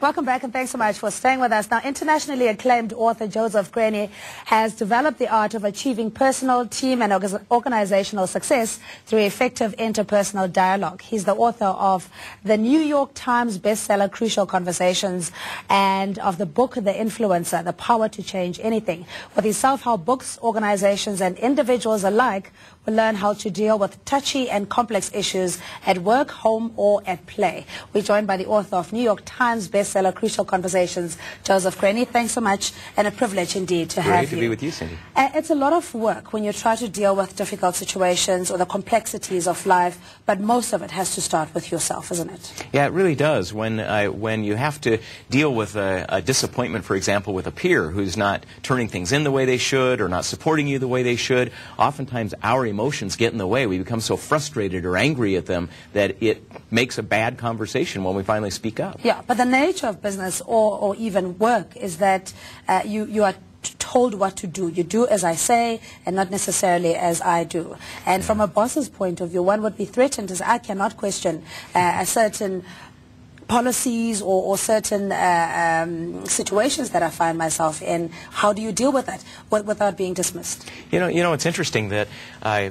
Welcome back and thanks so much for staying with us. Now, internationally acclaimed author Joseph Grenny has developed the art of achieving personal, team and organizational success through effective interpersonal dialogue. He's the author of the New York Times bestseller Crucial Conversations and of the book The Influencer, The Power to Change Anything. With his self-help books, organizations and individuals alike will learn how to deal with touchy and complex issues at work, home or at play. We're joined by the author of New York Times bestseller Crucial Conversations, Joseph Grenny. Thanks so much and a privilege indeed to have you. Great to be with you, Cindy. It's a lot of work when you try to deal with difficult situations or the complexities of life, but most of it has to start with yourself, isn't it? Yeah, it really does. When you have to deal with a disappointment, for example, with a peer who's not turning things in the way they should or not supporting you the way they should, oftentimes our emotions get in the way. We become so frustrated or angry at them that it makes a bad conversation when we finally speak up. Yeah, but the nature of business or even work is that you are told what to do. You do as I say and not necessarily as I do. And from a boss's point of view, one would be threatened to say, I cannot question a certain policies or certain situations that I find myself in. How do you deal with that without being dismissed? You know, it's interesting that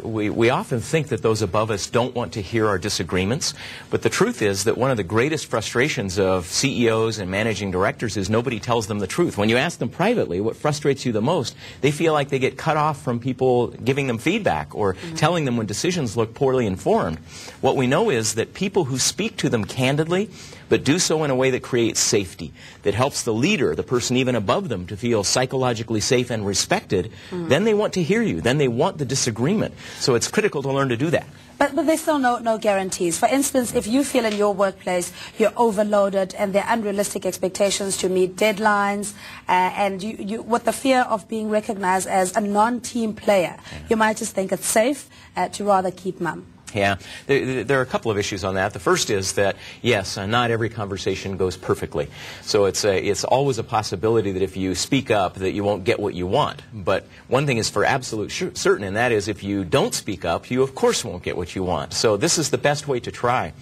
we often think that those above us don't want to hear our disagreements, but the truth is that one of the greatest frustrations of CEOs and managing directors is nobody tells them the truth. When you ask them privately what frustrates you the most, they feel like they get cut off from people giving them feedback or telling them when decisions look poorly informed. What we know is that people who speak to them candidly but do so in a way that creates safety, that helps the leader, the person even above them, to feel psychologically safe and respected, then they want to hear you. Then they want the disagreement. So it's critical to learn to do that. But there's still no guarantees. For instance, if you feel in your workplace you're overloaded and there are unrealistic expectations to meet deadlines, and you with the fear of being recognized as a non-team player, you might just think it's safe to rather keep mum. Yeah, there are a couple of issues on that. The first is that, yes, not every conversation goes perfectly. So it's always a possibility that if you speak up that you won't get what you want. But one thing is for absolute certain, and that is if you don't speak up, you of course won't get what you want. So this is the best way to try.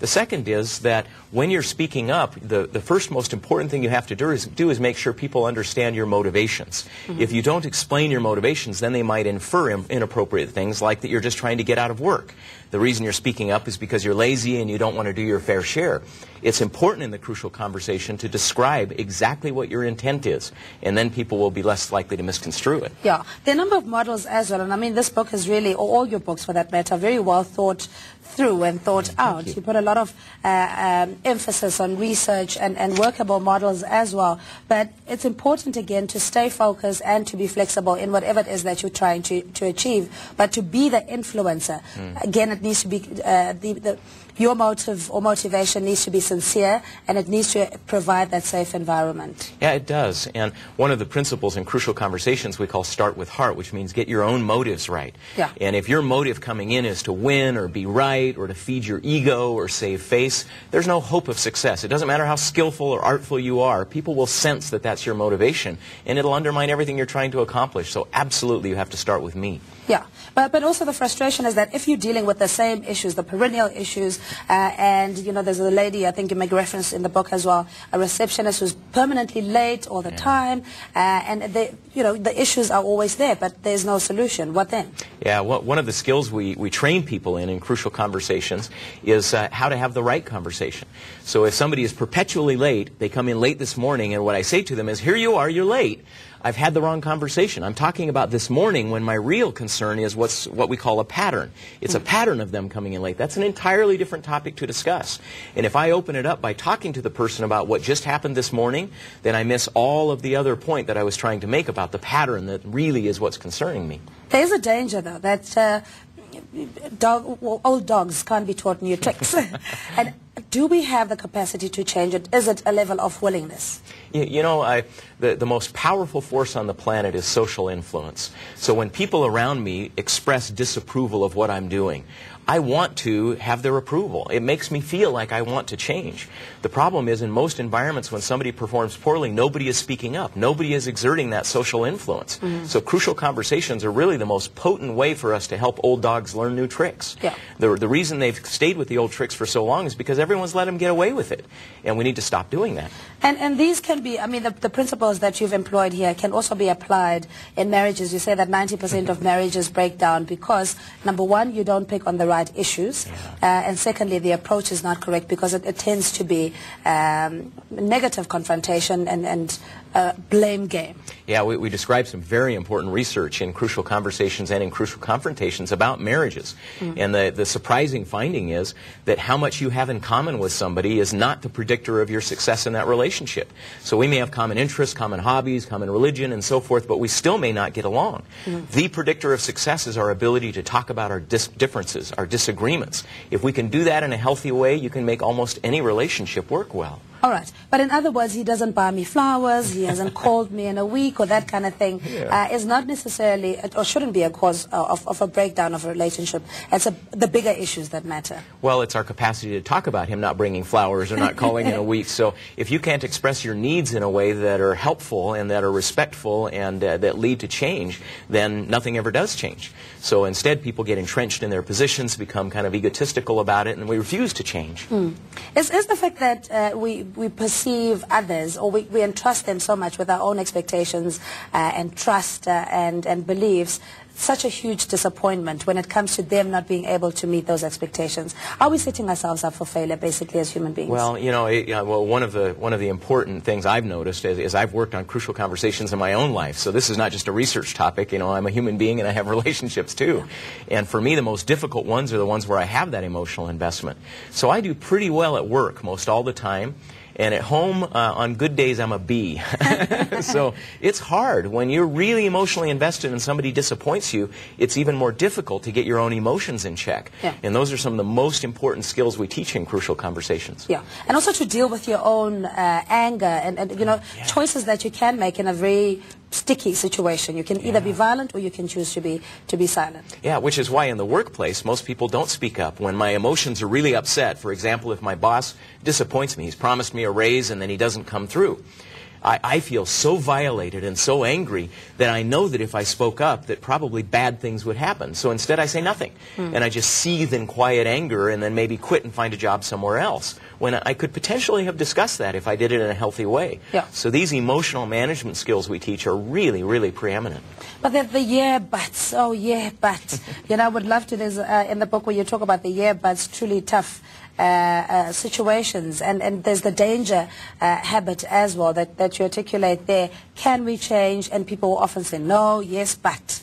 The second is that when you're speaking up, the first most important thing you have to do is make sure people understand your motivations. If you don't explain your motivations, then they might infer inappropriate things like that you're just trying to get out of work. The reason you're speaking up is because you're lazy and you don't want to do your fair share. It's important in the crucial conversation to describe exactly what your intent is, and then people will be less likely to misconstrue it. Yeah, there are a number of models as well, and I mean this book is really, or all your books for that matter, very well thought through and thought out. You put a lot of emphasis on research and workable models as well, but it's important again to stay focused and to be flexible in whatever it is that you're trying to achieve, but to be the influencer. Again, it needs to be your motive or motivation needs to be sincere, and it needs to provide that safe environment. Yeah, it does. And one of the principles in crucial conversations we call start with heart, which means get your own motives right. Yeah. And if your motive coming in is to win or be right or to feed your ego or save face, there's no hope of success. It doesn't matter how skillful or artful you are. People will sense that that's your motivation, and it'll undermine everything you're trying to accomplish. So absolutely you have to start with me. Yeah, but also the frustration is that if you're dealing with the same issues, the perennial issues, and you know there's a lady, I think you make reference in the book as well, a receptionist who's permanently late all the time, and the issues are always there, but there's no solution. What then? Yeah, one of the skills we train people in crucial conversations is how to have the right conversation. So if somebody is perpetually late, they come in late this morning, and what I say to them is, here you are, you're late. I've had the wrong conversation. I'm talking about this morning when my real concern is what we call a pattern. It's a pattern of them coming in late. That's an entirely different topic to discuss. And if I open it up by talking to the person about what just happened this morning, then I miss all of the other point that I was trying to make about the pattern that really is what's concerning me. There's a danger, though, that old dogs can't be taught new tricks. And do we have the capacity to change it? Is it a level of willingness? You know, the most powerful force on the planet is social influence. So when people around me express disapproval of what I'm doing, I want to have their approval. It makes me feel like I want to change. The problem is in most environments when somebody performs poorly, nobody is speaking up. Nobody is exerting that social influence. So crucial conversations are really the most potent way for us to help old dogs learn new tricks. Yeah. The reason they've stayed with the old tricks for so long is because everyone everyone's let them get away with it, and we need to stop doing that. And these can be, I mean, the principles that you've employed here can also be applied in marriages. You say that 90% of marriages break down because, number one, you don't pick on the right issues, and secondly, the approach is not correct because it tends to be negative confrontation and blame game. Yeah, we described some very important research in Crucial Conversations and in Crucial Confrontations about marriages. And the surprising finding is that how much you have in common with somebody is not the predictor of your success in that relationship. So we may have common interests, common hobbies, common religion, and so forth, but we still may not get along. The predictor of success is our ability to talk about our differences, our disagreements. If we can do that in a healthy way, you can make almost any relationship work well. All right. But in other words, he doesn't buy me flowers, he hasn't called me in a week, or that kind of thing, is not necessarily, or shouldn't be a cause of a breakdown of a relationship. It's the bigger issues that matter. Well, it's our capacity to talk about him not bringing flowers or not calling in a week. So if you can't express your needs in a way that are helpful and that are respectful and that lead to change, then nothing ever does change. So instead, people get entrenched in their positions, become kind of egotistical about it, and we refuse to change. Is the fact that we perceive others, or we entrust them so much with our own expectations and trust and beliefs, such a huge disappointment when it comes to them not being able to meet those expectations? Are we setting ourselves up for failure, basically, as human beings? Well, you know, one of the important things I've noticed is I've worked on Crucial Conversations in my own life. So this is not just a research topic. You know, I'm a human being and I have relationships too. And for me, the most difficult ones are the ones where I have that emotional investment. So I do pretty well at work most all the time. And at home, on good days, I'm a B. So it's hard. When you're really emotionally invested and somebody disappoints you, it's even more difficult to get your own emotions in check. And those are some of the most important skills we teach in Crucial Conversations. Yeah, and also to deal with your own anger and you know, choices that you can make in a very sticky situation. You can either be violent or you can choose to be silent. Yeah, which is why in the workplace most people don't speak up. When my emotions are really upset, for example, if my boss disappoints me, he's promised me a raise and then he doesn't come through, I feel so violated and so angry that I know that if I spoke up that probably bad things would happen. So instead I say nothing. And I just seethe in quiet anger and then maybe quit and find a job somewhere else, when I could potentially have discussed that if I did it in a healthy way. So these emotional management skills we teach are really, really preeminent. But the yeah buts, oh yeah but. You know, I would love to, there's in the book where you talk about the yeah buts, truly tough situations, and there's the danger habit as well that you articulate there. Can we change? And people often say no, yes, but.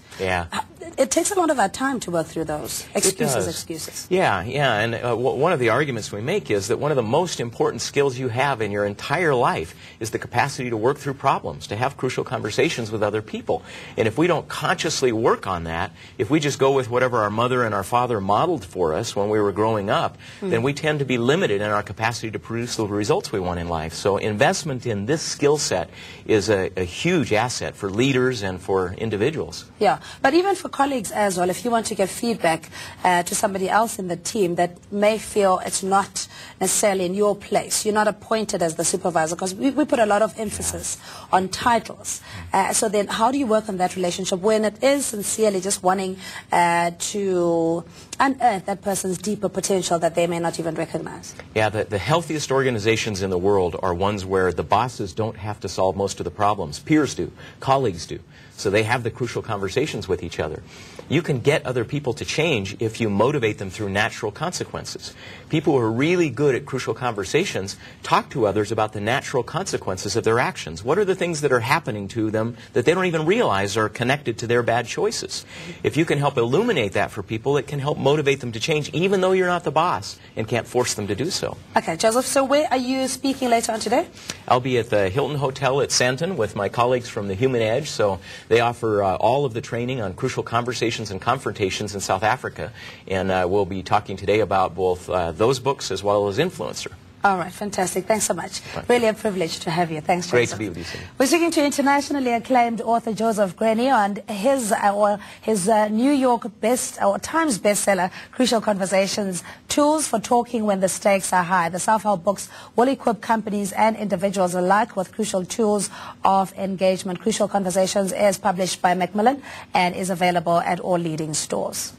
It takes a lot of our time to work through those excuses. Yeah, and one of the arguments we make is that one of the most important skills you have in your entire life is the capacity to work through problems, to have crucial conversations with other people. And if we don't consciously work on that, if we just go with whatever our mother and our father modeled for us when we were growing up, then we tend to be limited in our capacity to produce the results we want in life. So investment in this skill set is a huge asset for leaders and for individuals. Yeah, but even for colleagues as well, if you want to give feedback to somebody else in the team that may feel it's not necessarily in your place, you're not appointed as the supervisor, because we put a lot of emphasis on titles. So then how do you work on that relationship when it is sincerely just wanting to unearth that person's deeper potential that they may not even recognize? Yeah, the healthiest organizations in the world are ones where the bosses don't have to solve most of the problems. Peers do, colleagues do. So they have the crucial conversations with each other. You can get other people to change if you motivate them through natural consequences. People who are really good at crucial conversations talk to others about the natural consequences of their actions. What are the things that are happening to them that they don't even realize are connected to their bad choices? If you can help illuminate that for people, it can help motivate them to change, even though you're not the boss and can't force them to do so. Okay, Joseph, so where are you speaking later on today? I'll be at the Hilton Hotel at Santon with my colleagues from the Human Edge. So they offer all of the training on crucial conversations and confrontations in South Africa. And we'll be talking today about both those books as well as Influencer. All right, fantastic. Thanks so much. Really a privilege to have you. Thanks, Joseph. Great to be with you, Cindy. We're speaking to internationally acclaimed author Joseph Grenier on his New York Times bestseller, Crucial Conversations, Tools for Talking When the Stakes Are High. The self-help books will equip companies and individuals alike with crucial tools of engagement. Crucial Conversations is published by Macmillan and is available at all leading stores.